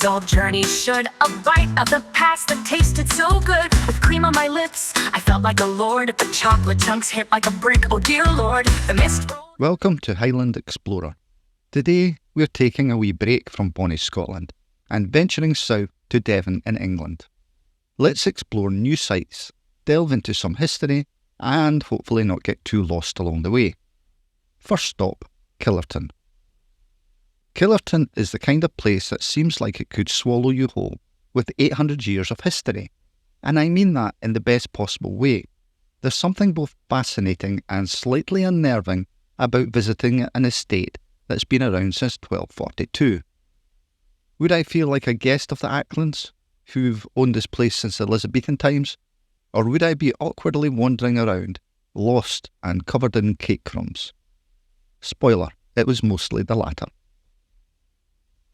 as all journeys should. A bite of the past that tasted so good. With cream on my lips, I felt like a lord. The chocolate chunks hit like a brick, oh dear lord. The mist rolled. Welcome to Highland Explorer. Today we're taking a wee break from bonnie Scotland and venturing south to Devon in England. Let's explore new sights, delve into some history, and hopefully not get too lost along the way. First stop, Killerton. Killerton is the kind of place that seems like it could swallow you whole, with 800 years of history. And I mean that in the best possible way. There's something both fascinating and slightly unnerving about visiting an estate that's been around since 1242. Would I feel like a guest of the Acklands, who've owned this place since Elizabethan times? Or would I be awkwardly wandering around, lost and covered in cake crumbs? Spoiler, it was mostly the latter.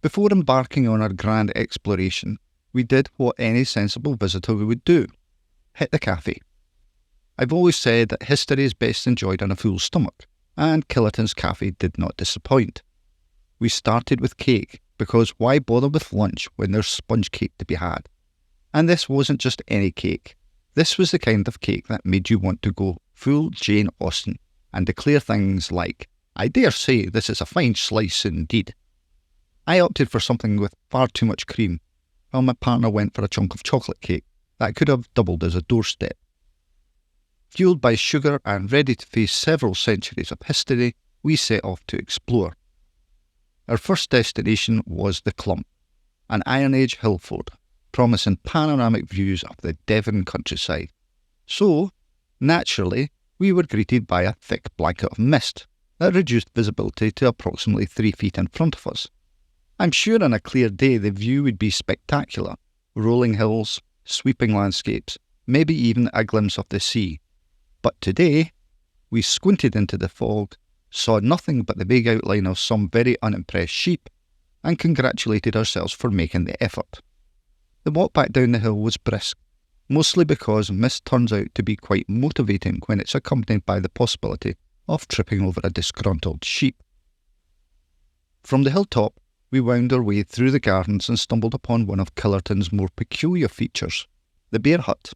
Before embarking on our grand exploration, we did what any sensible visitor would do: hit the cafe. I've always said that history is best enjoyed on a full stomach, and Killerton's cafe did not disappoint. We started with cake, because why bother with lunch when there's sponge cake to be had? And this wasn't just any cake. This was the kind of cake that made you want to go full Jane Austen and declare things like, "I dare say this is a fine slice indeed." I opted for something with far too much cream, while my partner went for a chunk of chocolate cake that could have doubled as a doorstep. Fueled by sugar and ready to face several centuries of history, we set off to explore. Our first destination was the Clump, an Iron Age hill fort, promising panoramic views of the Devon countryside. So, naturally, we were greeted by a thick blanket of mist that reduced visibility to approximately 3 feet in front of us. I'm sure on a clear day the view would be spectacular: rolling hills, sweeping landscapes, maybe even a glimpse of the sea. But today, we squinted into the fog, saw nothing but the vague outline of some very unimpressed sheep, and congratulated ourselves for making the effort. The walk back down the hill was brisk, mostly because mist turns out to be quite motivating when it's accompanied by the possibility of tripping over a disgruntled sheep. From the hilltop, we wound our way through the gardens and stumbled upon one of Killerton's more peculiar features, the bear hut.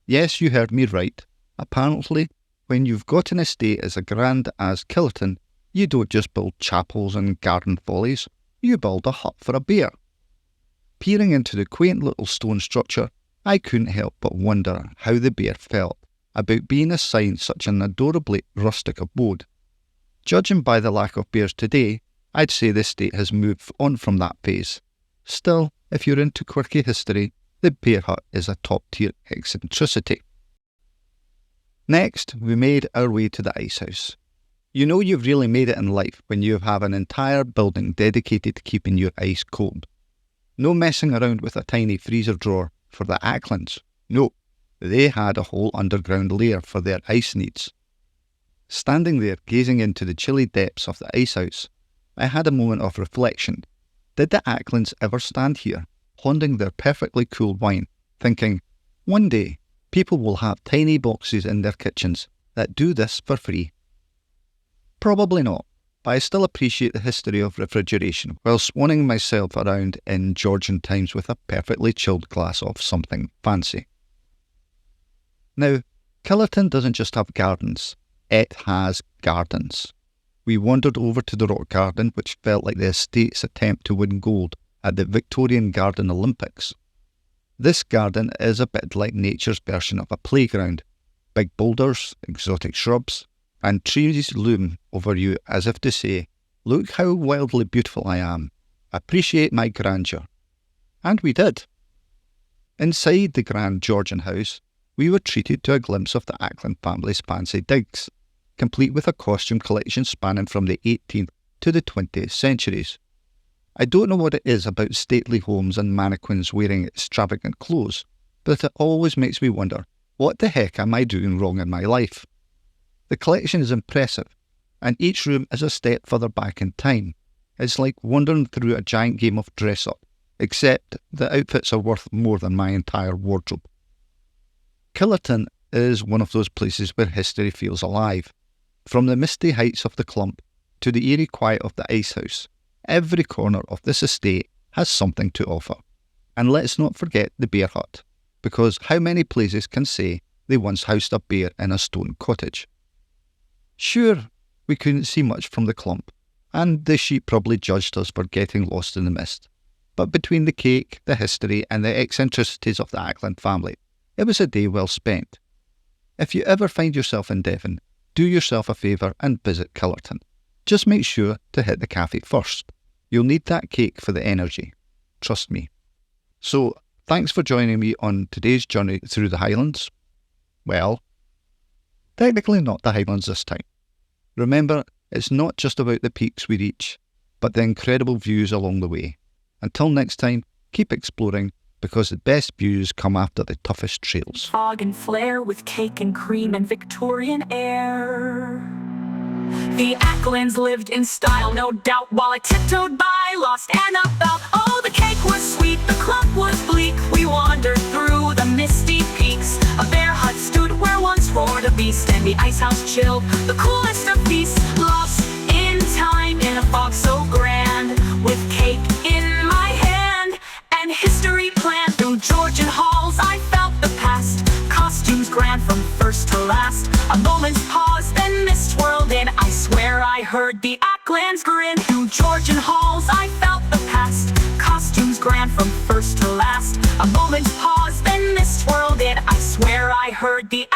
Yes, you heard me right. Apparently, when you've got an estate as grand as Killerton, you don't just build chapels and garden follies, you build a hut for a bear. Peering into the quaint little stone structure, I couldn't help but wonder how the bear felt about being assigned such an adorably rustic abode. Judging by the lack of bears today, I'd say the estate has moved on from that phase. Still, if you're into quirky history, the bear hut is a top-tier eccentricity. Next, we made our way to the ice house. You know you've really made it in life when you have an entire building dedicated to keeping your ice cold. No messing around with a tiny freezer drawer for the Acklands. No, they had a whole underground layer for their ice needs. Standing there gazing into the chilly depths of the ice house, I had a moment of reflection. Did the Acklands ever stand here, holding their perfectly cool wine, thinking, one day, people will have tiny boxes in their kitchens that do this for free? Probably not, but I still appreciate the history of refrigeration while swanning myself around in Georgian times with a perfectly chilled glass of something fancy. Now, Killerton doesn't just have gardens, it has gardens. We wandered over to the rock garden, which felt like the estate's attempt to win gold at the Victorian Garden Olympics. This garden is a bit like nature's version of a playground. Big boulders, exotic shrubs, and trees loom over you as if to say, "Look how wildly beautiful I am. Appreciate my grandeur." And we did. Inside the grand Georgian house, we were treated to a glimpse of the Ackland family's fancy digs, complete with a costume collection spanning from the 18th to the 20th centuries. I don't know what it is about stately homes and mannequins wearing extravagant clothes, but it always makes me wonder, what the heck am I doing wrong in my life? The collection is impressive, and each room is a step further back in time. It's like wandering through a giant game of dress-up, except the outfits are worth more than my entire wardrobe. Killerton is one of those places where history feels alive. From the misty heights of the Clump to the eerie quiet of the ice house, every corner of this estate has something to offer. And let's not forget the bear hut, because how many places can say they once housed a bear in a stone cottage? Sure, we couldn't see much from the clump, and the sheep probably judged us for getting lost in the mist. But between the cake, the history, and the eccentricities of the Ackland family, it was a day well spent. If you ever find yourself in Devon, do yourself a favour and visit Killerton. Just make sure to hit the cafe first. You'll need that cake for the energy. Trust me. So, thanks for joining me on today's journey through the Highlands. Well, technically not the Highlands this time. Remember, it's not just about the peaks we reach, but the incredible views along the way. Until next time, keep exploring, because the best views come after the toughest trails. Fog and flare with cake and cream and Victorian air. The Acklands lived in style, no doubt, while I tiptoed by, lost and about. Oh, the cake was sweet, the clump was bleak. We wandered through the misty peaks. A bear hut stood where once roared a beast, and the ice house chilled, the coolest of feasts. Lost in time in a fog so grand, with cake in my hand and history planned. Through Georgian halls I felt the past, costumes grand from first to last. A moment's pause, then mist whirled in. I swear I heard the Acklands grin. Through Georgian halls I felt the past, costumes grand from first to last. A moment's pause, then mist whirled in. I swear I heard the